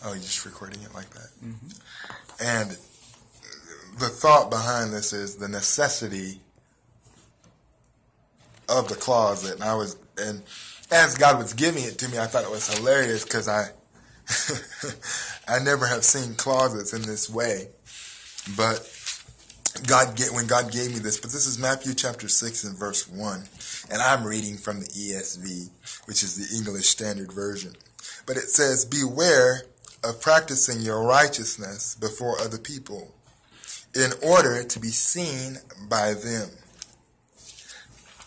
Oh, you're just recording it like that? Mm-hmm. And the thought behind this is the necessity of the closet. And as God was giving it to me, I thought it was hilarious because I never have seen closets in this way. But when God gave me this, but this is Matthew chapter 6 and verse 1. And I'm reading from the ESV, which is the English Standard Version. But it says, "Beware of practicing your righteousness before other people, in order to be seen by them.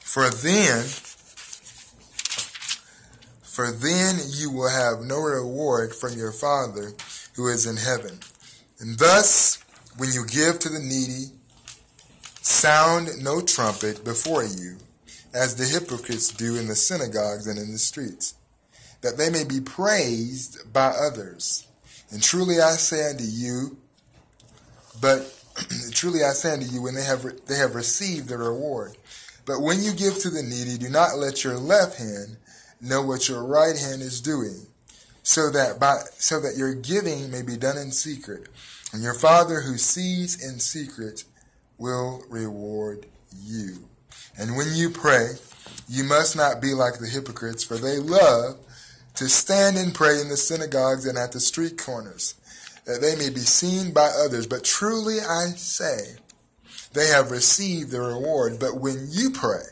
For then you will have no reward from your Father who is in heaven. And thus, when you give to the needy, sound no trumpet before you, as the hypocrites do in the synagogues and in the streets, that they may be praised by others. And truly I say unto you, when they have received their reward. But when you give to the needy, do not let your left hand know what your right hand is doing, so that your giving may be done in secret, and your Father who sees in secret will reward you. And when you pray, you must not be like the hypocrites, for they love to stand and pray in the synagogues and at the street corners, that they may be seen by others. But truly I say, they have received their reward. But when you pray,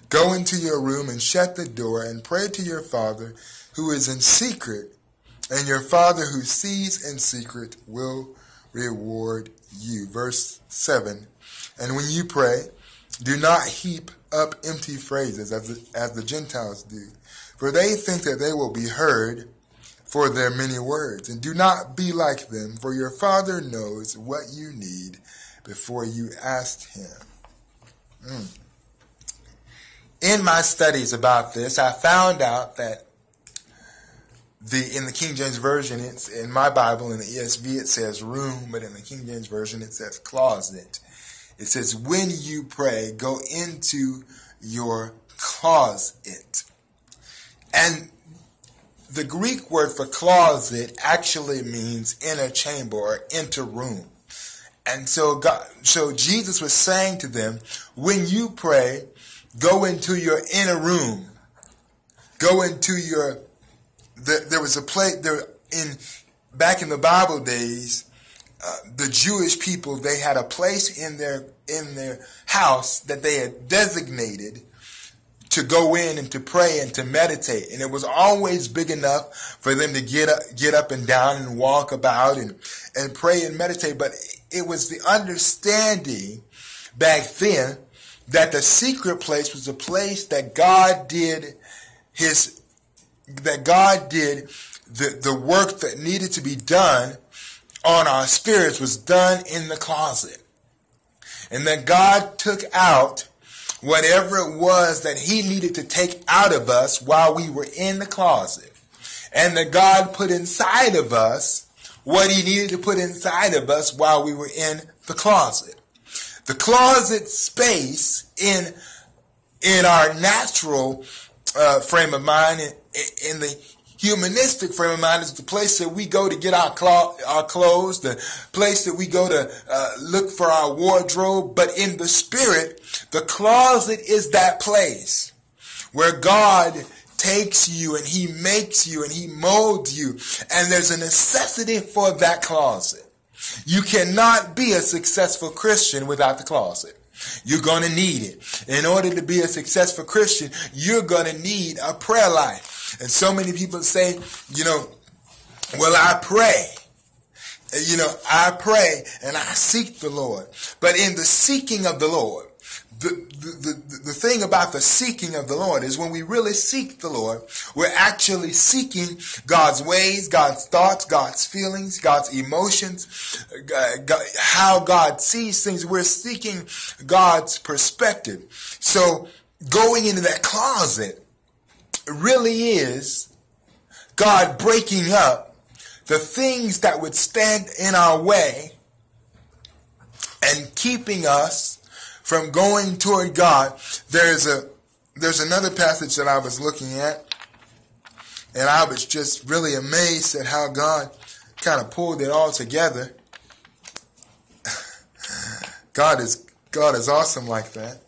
go into your room and shut the door and pray to your Father who is in secret, and your Father who sees in secret will reward you." Verse 7, "And when you pray, do not heap up empty phrases as the Gentiles do, for they think that they will be heard for their many words. And do not be like them, for your Father knows what you need before you ask him." In my studies about this, I found out that in the King James Version, it's in my Bible, in the ESV, it says room, but in the King James Version, it says closet. It says, when you pray, go into your closet. And the Greek word for closet actually means inner chamber or inner room. And so Jesus was saying to them, when you pray, go into your inner room. Go into there was a place there back in the Bible days. The Jewish people, they had a place in their house that they had designated to go in and to pray and to meditate. And it was always big enough for them to get up and down and walk about and pray and meditate. But it was the understanding back then that the secret place was a place that God did the work that needed to be done on our spirits was done in the closet. And that God took out whatever it was that he needed to take out of us while we were in the closet. And that God put inside of us what he needed to put inside of us while we were in the closet. The closet space in our natural frame of mind, in the humanistic frame of mind, is the place that we go to get our clothes, the place that we go to look for our wardrobe. But in the spirit, the closet is that place where God takes you and he makes you and he molds you. And there's a necessity for that closet. You cannot be a successful Christian without the closet. You're going to need it. In order to be a successful Christian, you're going to need a prayer life. And so many people say, well, I pray. I pray and I seek the Lord. But in the seeking of the Lord, the thing about the seeking of the Lord is when we really seek the Lord, we're actually seeking God's ways, God's thoughts, God's feelings, God's emotions, how God sees things. We're seeking God's perspective. So going into that closet really is God breaking up the things that would stand in our way and keeping us from going toward God. There's another passage that I was looking at, And I was just really amazed at how God kind of pulled it all together. God is awesome like that.